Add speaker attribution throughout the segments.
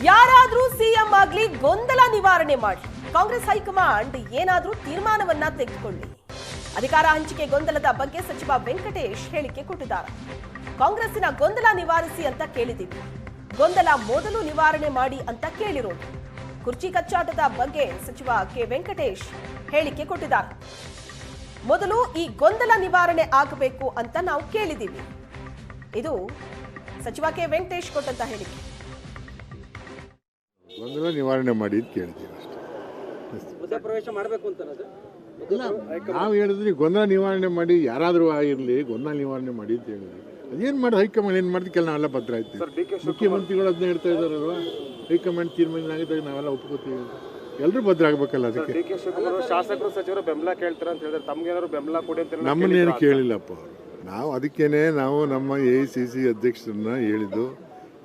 Speaker 1: ಯಾರಾದ್ರೂ ಸಿಎಂ ಆಗ್ಲಿ ಗೊಂದಲ ನಿವಾರಣೆ ಮಾಡಿ ಕಾಂಗ್ರೆಸ್ ಹೈಕಮಾಂಡ್ ಏನಾದ್ರೂ ತೀರ್ಮಾನವನ್ನ ತೆಗೆದುಕೊಳ್ಳಿ. ಅಧಿಕಾರ ಹಂಚಿಕೆ ಗೊಂದಲದ ಬಗ್ಗೆ ಸಚಿವ ವೆಂಕಟೇಶ್ ಹೇಳಿಕೆ ಕೊಟ್ಟಿದ್ದಾರೆ. ಕಾಂಗ್ರೆಸ್ಸಿನ ಗೊಂದಲ ನಿವಾರಿಸಿ ಅಂತ ಕೇಳಿದ್ದೀವಿ, ಗೊಂದಲ ಮೊದಲು ನಿವಾರಣೆ ಮಾಡಿ ಅಂತ ಕೇಳಿರೋದು. ಕುರ್ಚಿ ಕಚ್ಚಾಟದ ಬಗ್ಗೆ ಸಚಿವ ಕೆ ವೆಂಕಟೇಶ್ ಹೇಳಿಕೆ ಕೊಟ್ಟಿದ್ದಾರೆ. ಮೊದಲು ಈ ಗೊಂದಲ ನಿವಾರಣೆ ಆಗಬೇಕು ಅಂತ ನಾವು ಕೇಳಿದ್ದೀವಿ. ಇದು ಸಚಿವ ಕೆ ವೆಂಕಟೇಶ್ ಕೊಟ್ಟಂತ ಹೇಳಿಕೆ.
Speaker 2: ಗೊಂದಲ ನಿವಾರಣೆ ಮಾಡಿ ಅಂತ ಕೇಳ್ತೀವಿ ಅಷ್ಟೇ.
Speaker 3: ಮಧ್ಯಪ್ರವೇಶ ಮಾಡಬೇಕು ಅಂತ
Speaker 2: ನಾವು ಹೇಳಿದ್ರಿ ಗೊಂದಲ ನಿವಾರಣೆ ಮಾಡಿ, ಯಾರಾದರೂ ಆಗಿರಲಿ ಗೊಂದಲ ನಿವಾರಣೆ ಮಾಡಿ ಅಂತ ಹೇಳಿದ್ವಿ. ಅದೇನು ಮಾಡಿ ಹೈಕಮಾಂಡ್ ಏನು ಮಾಡ್ತೀವಿ, ನಾವೆಲ್ಲ ಭದ್ರ ಆಯ್ತೀವಿ. ಮುಖ್ಯಮಂತ್ರಿಗಳು ಅದನ್ನ ಹೇಳ್ತಾ ಇದ್ದಾರಲ್ವ, ಹೈಕಮಾಂಡ್ ತೀರ್ಮಾನ ಆಗಿದ್ದಾಗ ನಾವೆಲ್ಲ ಒಪ್ಕೋತೀವಿ. ಎಲ್ಲರೂ ಭದ್ರ ಆಗ್ಬೇಕಲ್ಲ. ಅದಕ್ಕೆ
Speaker 3: ಶಾಸಕರು ಸಚಿವರು ಬೆಂಬಲ ಕೇಳ್ತಾರೆ ಅಂತ ಹೇಳಿದ್ರೆ ತಮ್ಗೇನಾದ್ರು ಬೆಂಬಲ ಕೊಡಿ ಅಂತ
Speaker 2: ನಮ್ಮನ್ನೇನು ಕೇಳಿಲ್ಲಪ್ಪ ಅವರು. ನಾವು ಅದಕ್ಕೇನೆ ನಾವು ನಮ್ಮ AICC ಅಧ್ಯಕ್ಷರನ್ನ ಹೇಳಿದ್ದು,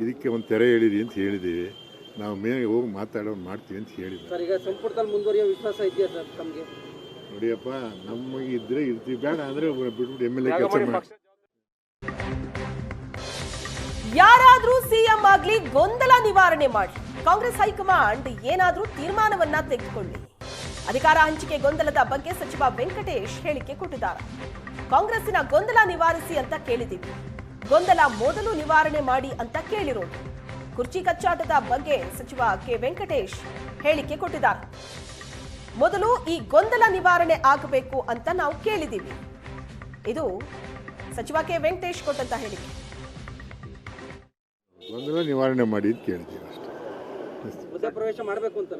Speaker 2: ಇದಕ್ಕೆ ಒಂದು ತೆರೆ ಹೇಳಿರಿ ಅಂತ ಹೇಳಿದ್ದೀವಿ. ನಾವು ಮೇಲೆ ಹೋಗಿ ಮಾಡ್ತೀವಿ ಅಂತ ಹೇಳಿದ್ವಿ.
Speaker 3: ಸರ್, ಈಗ ಸಂಪುಟದಲ್ಲಿ ಮುಂದುವರಿಯೋ ವಿಶ್ವಾಸ ಇದೆಯಾ ಸರ್ ತಮಗೆ?
Speaker 2: ನೋಡಿಯಪ್ಪ, ನಮಗೆ ಇದ್ರೆ ಇರ್ತೀವಿ, ಬೇಡ ಅಂದ್ರೆ ಬಿಟ್ಬಿಟ್ಟು MLA ಕೆಲಸ ಮಾಡಿ.
Speaker 1: ಯಾರಾದ್ರೂ ಸಿಎಂ ಆಗ್ಲಿ ಗೊಂದಲ ನಿವಾರಣೆ ಮಾಡಿ ಕಾಂಗ್ರೆಸ್ ಹೈಕಮಾಂಡ್ ಏನಾದ್ರೂ ತೀರ್ಮಾನವನ್ನ ತೆಗೆದುಕೊಳ್ಳಿ. ಅಧಿಕಾರ ಹಂಚಿಕೆ ಗೊಂದಲದ ಬಗ್ಗೆ ಸಚಿವ ವೆಂಕಟೇಶ್ ಹೇಳಿಕೆ ಕೊಟ್ಟಿದ್ದಾರೆ. ಕಾಂಗ್ರೆಸ್ಸಿನ ಗೊಂದಲ ನಿವಾರಿಸಿ ಅಂತ ಕೇಳಿದ್ದೀವಿ, ಗೊಂದಲ ಮೊದಲು ನಿವಾರಣೆ ಮಾಡಿ ಅಂತ ಕೇಳಿರೋದು. ಕುರ್ಚಿ ಕಚ್ಚಾಟದ ಬಗ್ಗೆ ಸಚಿವ ಕೆ ವೆಂಕಟೇಶ್ ಹೇಳಿಕೆ ಕೊಟ್ಟಿದ್ದಾರೆ. ಮೊದಲು ಈ ಗೊಂದಲ ನಿವಾರಣೆ ಆಗಬೇಕು ಅಂತ ನಾವು ಕೇಳಿದ್ದೀವಿ. ಇದು ಸಚಿವ ಕೆ ವೆಂಕಟೇಶ್ ಕೊಟ್ಟಂತ ಹೇಳಿಕೆ.
Speaker 2: ಗೊಂದಲ ನಿವಾರಣೆ ಮಾಡಿ ಅಂತ ಕೇಳ್ತೀವಿ ಅಷ್ಟೇ.
Speaker 3: ಮಧ್ಯಪ್ರವೇಶ ಮಾಡಬೇಕು ಅಂತ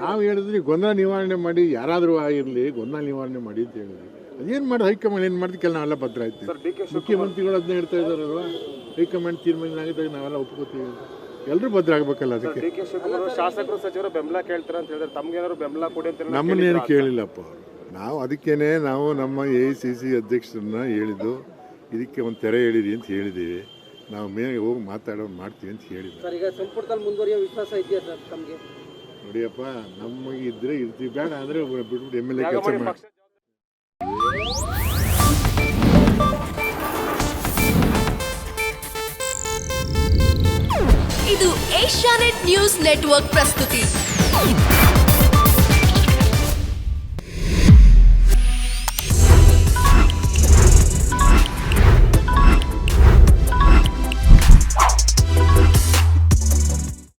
Speaker 2: ನಾವು ಹೇಳಿದ್ರಿ ಗೊಂದಲ ನಿವಾರಣೆ ಮಾಡಿ, ಯಾರಾದರೂ ಆಗಿರಲಿ ಗೊಂದಲ ನಿವಾರಣೆ ಮಾಡಿ ಅಂತ ಹೇಳಿದ್ವಿ. ಅದೇನು ಮಾಡಿ ಹೈಕಮಾಂಡ್ ಏನು ಮಾಡ್ತೀವಿ, ನಾವೆಲ್ಲ ಭದ್ರ ಆಯ್ತೀವಿ. ಮುಖ್ಯಮಂತ್ರಿಗಳು ಅದನ್ನ ಹೇಳ್ತಾ ಇದ್ದಾರಲ್ವ, ಹೈಕಮಾಂಡ್ ತೀರ್ಮಾನ ಆಗಿದ್ದಾಗ ನಾವೆಲ್ಲ ಒಪ್ಕೋತೀವಿ. ಎಲ್ಲರೂ ಭದ್ರ ಆಗ್ಬೇಕಲ್ಲ. ಅದಕ್ಕೆ
Speaker 3: ಶಾಸಕರು ಸಚಿವರು ಬೆಂಬಲ ಕೇಳ್ತಾರೆ ಅಂತ ಹೇಳಿದ್ರೆ ತಮ್ಗೇನಾದ್ರು ಬೆಂಬಲ ಕೊಡಿ ಅಂತ
Speaker 2: ನಮ್ಮನ್ನೇನು ಕೇಳಿಲ್ಲಪ್ಪ ಅವರು. ನಾವು ಅದಕ್ಕೇನೆ ನಾವು ನಮ್ಮ AICC ಅಧ್ಯಕ್ಷರನ್ನ ಹೇಳಿದ್ದು, ಇದಕ್ಕೆ ಒಂದು ತೆರೆ ಹೇಳಿರಿ ಅಂತ ಹೇಳಿದ್ದೀವಿ. ನಾವು ಮೇಲೆ ಹೋಗಿ ಮಾಡ್ತೀವಿ ಅಂತ ಹೇಳಿದ್ವಿ.
Speaker 3: ಸರ್, ಈಗ ಸಂಪುಟದಲ್ಲಿ ಮುಂದುವರಿಯೋ ವಿಶ್ವಾಸ ಇದೆಯಾ ಸರ್ ತಮಗೆ?
Speaker 2: ನೋಡಿಯಪ್ಪ, ನಮಗೆ ಇದ್ರೆ ಇರ್ತೀವಿ, ಬೇಡ ಅಂದ್ರೆ ಬಿಟ್ಬಿಟ್ಟು MLA ಕೆಲಸ ಮಾಡಿ.
Speaker 4: ಇದು ಏಷ್ಯಾನೆಟ್ ನ್ಯೂಸ್ ನೆಟ್ವರ್ಕ್ ಪ್ರಸ್ತುತಿ.